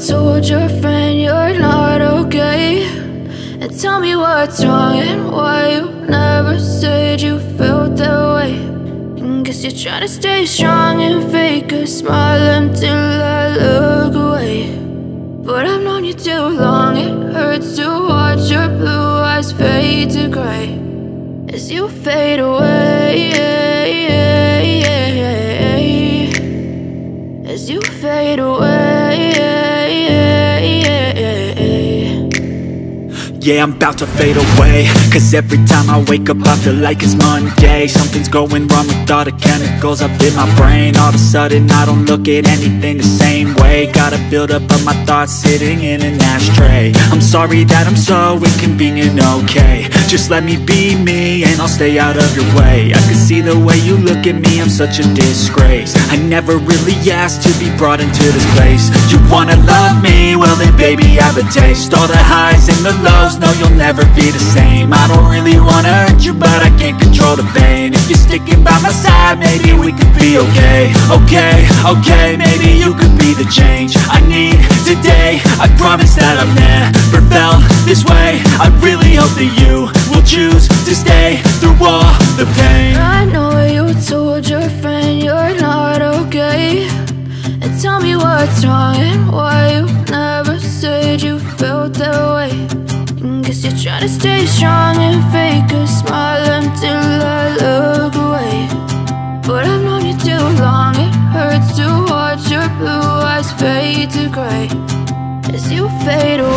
told your friend you're not okay, and tell me what's wrong and why you never said you felt that way. And guess you're trying to stay strong and fake a smile until I look away. But I've known you too long, it hurts to watch your blue eyes fade to gray as you fade away, as you fade away. Yeah, I'm about to fade away, cause every time I wake up I feel like it's Monday. Something's going wrong with all the chemicals up in my brain. All of a sudden I don't look at anything the same way. Got a build up of my thoughts sitting in an ashtray. I'm sorry that I'm so inconvenient, okay. Just let me be me and I'll stay out of your way. I can see the way you look at me, I'm such a disgrace. I never really asked to be brought into this place. You wanna love me? Well then baby I have a taste. All the highs and the lows, no, you'll never be the same. I don't really wanna hurt you, but I can't control the pain. If you're sticking by my side, maybe we could be okay. Okay, maybe you could be the change I need today. I promise that I've never felt this way. I really hope that you will choose to stay through all the pain. I know you told your friend you're not okay, and tell me what's wrong and why you never said you felt that way. Guess you're trying to stay strong and fake a smile until I look away. But I've known you too long, it hurts to watch your blue eyes fade to gray as you fade away,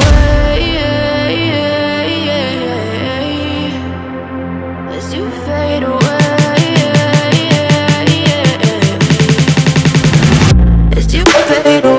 as you fade away, as you fade away.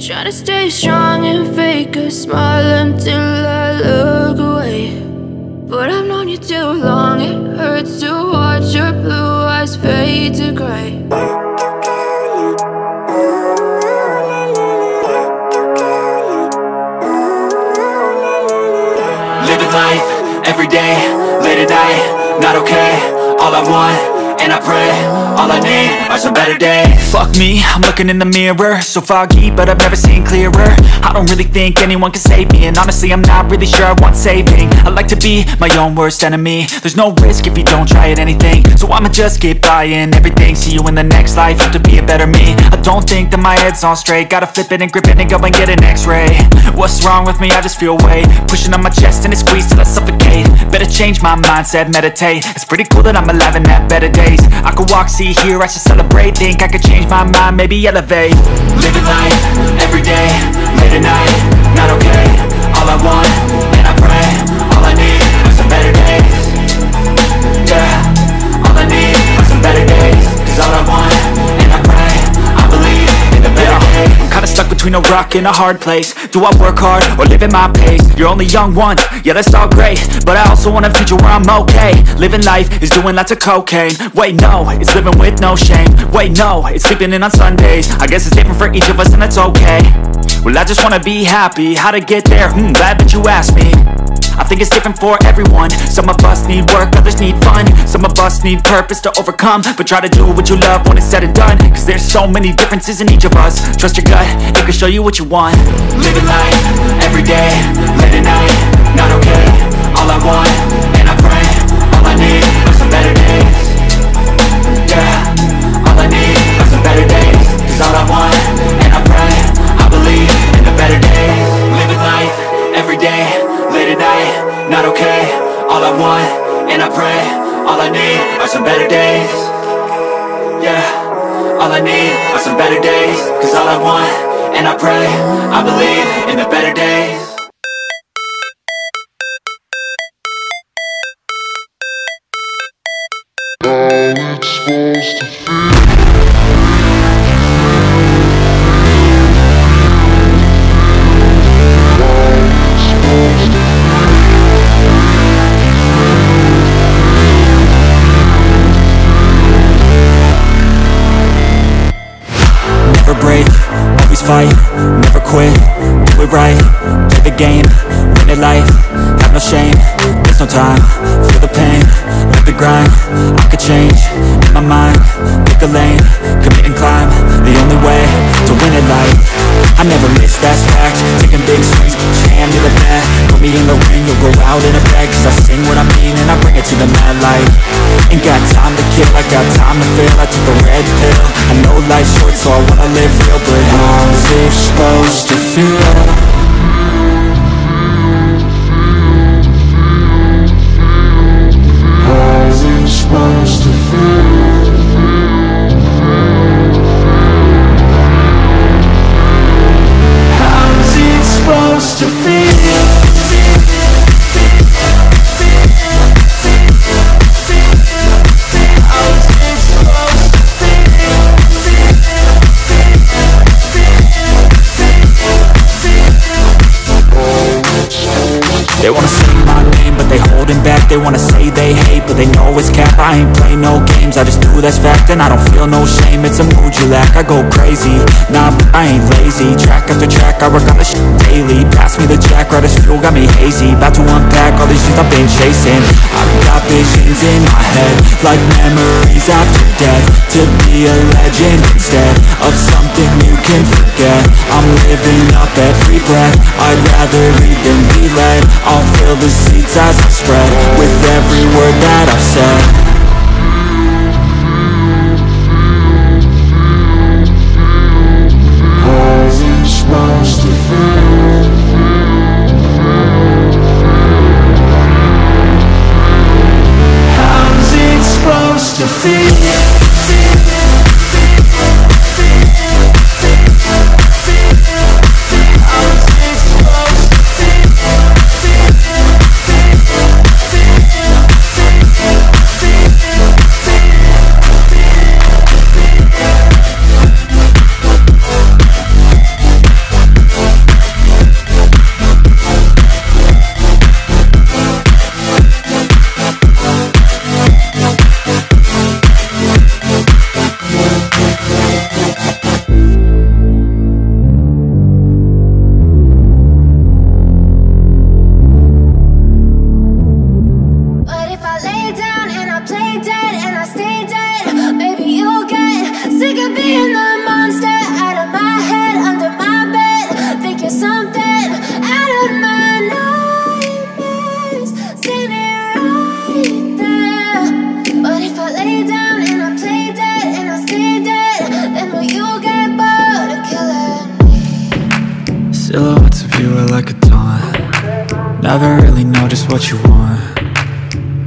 Try to stay strong and fake a smile until I look away. But I've known you too long, it hurts to watch your blue eyes fade to gray. Living life, everyday, late at night, not okay. All I want, and I pray, all I need are some better days. Fuck me, I'm looking in the mirror, so foggy, but I've never seen clearer. I don't really think anyone can save me, and honestly I'm not really sure I want saving. I like to be my own worst enemy. There's no risk if you don't try at anything, so I'ma just keep buying everything. See you in the next life, have to be a better me. I don't think that my head's on straight, gotta flip it and grip it and go and get an x-ray. What's wrong with me? I just feel weight pushing on my chest and it squeezes till I suffocate. Better change my mindset, meditate. It's pretty cool that I'm alive and have better days. I could walk, see, hear, I should celebrate. Think I could change my mind, maybe elevate. Living life, everyday, late at night, not okay. All I want, and I pray, all I need are some better days. Yeah, all I need are some better days. Cause all I want, and I pray, I believe in the better days. I'm kinda stuck between a rock and a hard place. Do I work hard or live at my pace? You're only young once, yeah that's all great, but I also want a future where I'm okay. Living life is doing lots of cocaine. Wait no, it's living with no shame. Wait no, it's sleeping in on Sundays. I guess it's different for each of us and that's okay. Well I just wanna be happy, how to get there? Glad that you asked me. I think it's different for everyone. Some of us need work, others need fun. Some of us need purpose to overcome. But try to do what you love when it's said and done. Cause there's so many differences in each of us. Trust your gut, it can show you what you want. Living life, every day, late at night, not okay. All I want, and I pray, all I need are some better days. Yeah, all I need are some better days. Cause all I want, and I pray, I believe in the better days. Living life, every day, late at night, not okay. All I want, and I pray, all I need are some better days. Yeah, all I need are some better days. Cause all I want, and I pray, I believe in the better days. How it's supposed to feel. Never break, always fight, never quit, do it right, play the game, win it life, have no shame, there's no time, feel the pain, live the grind, I could change, in my mind, pick a lane, commit and climb, the only way to win it life. I never miss, that's fact, taking big swings, put your hand to the bat, put me in the ring, you'll go out in a bag, cause I sing what I mean and I bring it to the mad light. Ain't got time to kill, I got time to feel, I took a red pill, I know life's short so I wanna live real, but how's it supposed to feel? How's it supposed to feel? How's it supposed to feel? They wanna say my name, but they holding back. They wanna say they hate, but they know it's cap. I ain't play no games, I just do that's fact. And I don't feel no shame, it's a mood you lack. I go crazy, nah, I ain't lazy. Track after track, I work on this shit daily. Pass me the jack, right as fuel, got me hazy. About to unpack all these things I've been chasing. I've got visions in my head, like memories after death. To be a legend instead of something you can forget. I'm living up every breath, I'd rather lead than be led. I'll fill the seats as I spread with every word that I've said. How's it supposed to feel? How's it supposed to feel? Silhouettes of you are like a taunt. Never really know just what you want.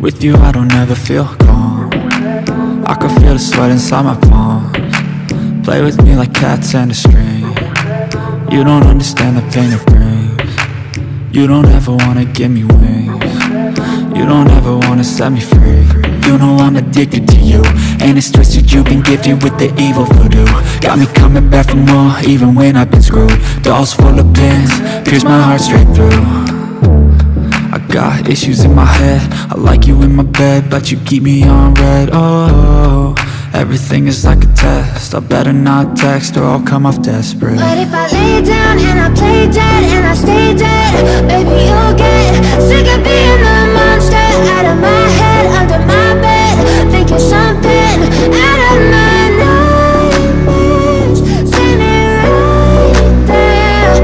With you I don't ever feel calm. I can feel the sweat inside my palms. Play with me like cats and a string. You don't understand the pain it brings. You don't ever wanna give me wings. You don't ever wanna set me free. You know I'm addicted to you, and it's twisted, you've been gifted with the evil voodoo. Got me coming back for more, even when I've been screwed. Dolls full of pins, pierce my heart straight through. I got issues in my head, I like you in my bed, but you keep me on red. Oh, everything is like a test, I better not text or I'll come off desperate. But if I lay down and I play dead and I stay dead, baby, you'll get sick of being the monster out of my head, under my bed, thinking something out of my nightmares, standing right there.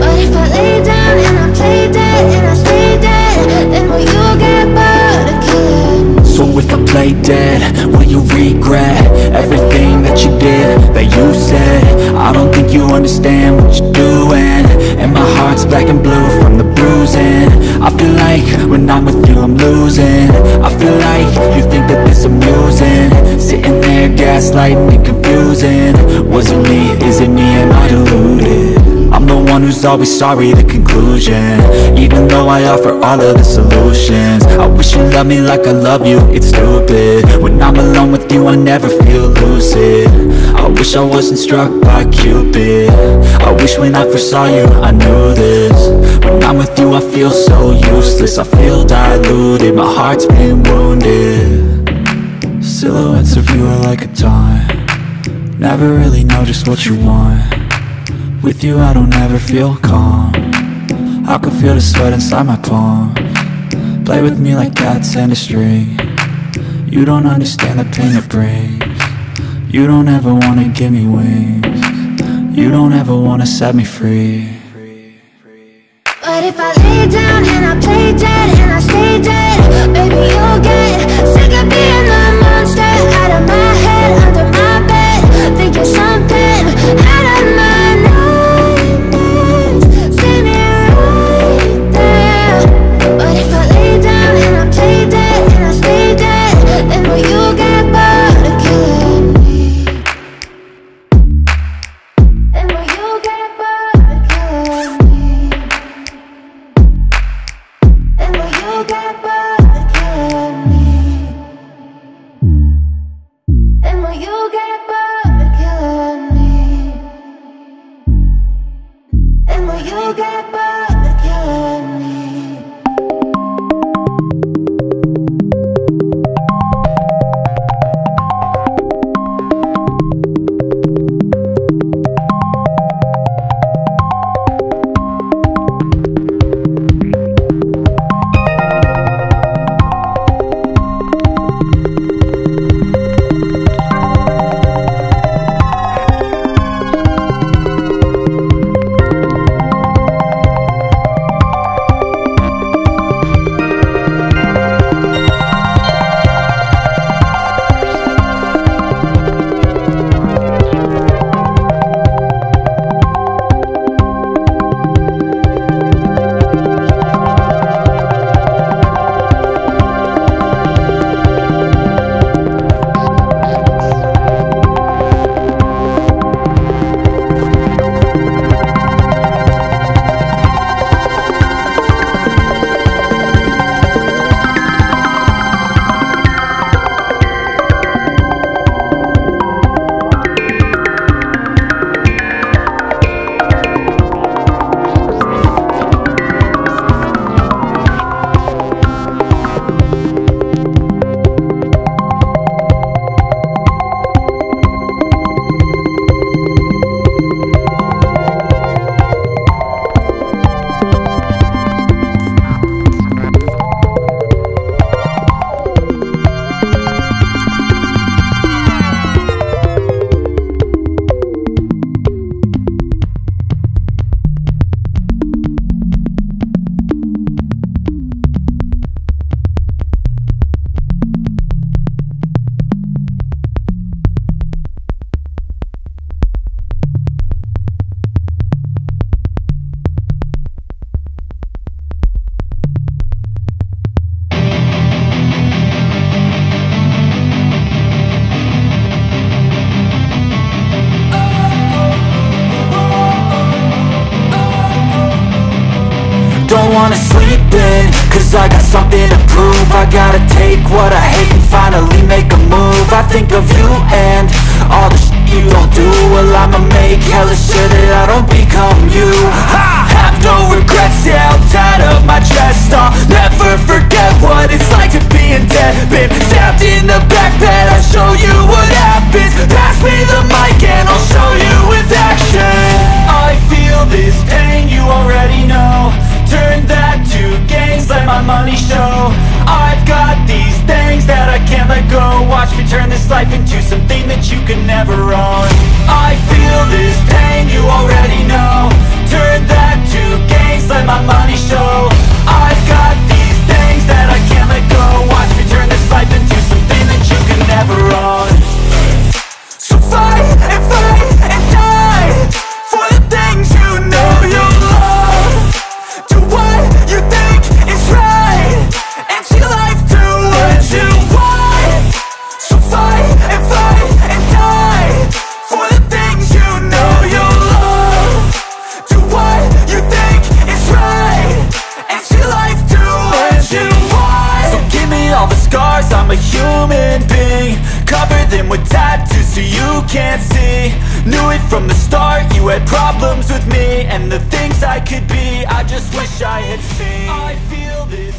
But if I lay down and I play dead and I stay dead, then will you get bored of killing me? So if I play dead, will you regret everything that you did, that you said? I don't think you understand what you're doing, and my heart's black and blue from the bruising. I feel like when I'm with you I'm losing. I feel like you think that this amusing, sitting there gaslighting and confusing. Was it me? Is it me? Am I deluded? I'm the one who's always sorry, the conclusion, even though I offer all of the solutions. I wish you loved me like I love you, it's stupid. When I'm alone with you I never feel lucid. I wish I wasn't struck by Cupid. I wish when I first saw you I knew this. When I'm with you I feel so useless, I feel diluted, my heart's been wounded. Silhouettes of you are like a taunt, never really know just what you want. With you I don't ever feel calm, I can feel the sweat inside my palm. Play with me like cats and a string. You don't understand the pain it brings. You don't ever wanna give me wings. You don't ever wanna set me free. But if I lay down and I play dead and I stay dead, baby, you'll get sick of being the monster out of my head, under my bed, thinking something out of my nightmares, standing right there. But if I lay down and I play dead and I stay dead, then will you get bored of killing me? Then will you get bored of killing me? And will you get bored of killing me? wanna sleep in, cause I got something to prove. I gotta take what I hate and finally make a move. I think of you and all the shit you don't do. Well, I'ma make hella sure that I don't become you. I have no regrets, yeah, I'll tie up my chest. I'll never forget what it's like to be in debt. Been stabbed in the back bed, I'll show you what happens. Pass me the mic and I'll show you with action. I feel this pain, you already know. Turn that to gains, let my money show. I've got these things that I can't let go. Watch me turn this life into something that you can never own. I feel this pain, you already know. Turn that to gains, let my money show. I've got these things that I can't let go. Watch me turn this life into something that you can never own. So fight and die for the things you know you love. Do what you think is right and see life do what you want. So fight and die for the things you know you love. Do what you think is right and see life do what you want. So give me all the scars, I'm a human being. Cover them with tattoos so you can't see. Knew it from the start, you had problems with me and the things I could be. I just wish I had seen. I feel this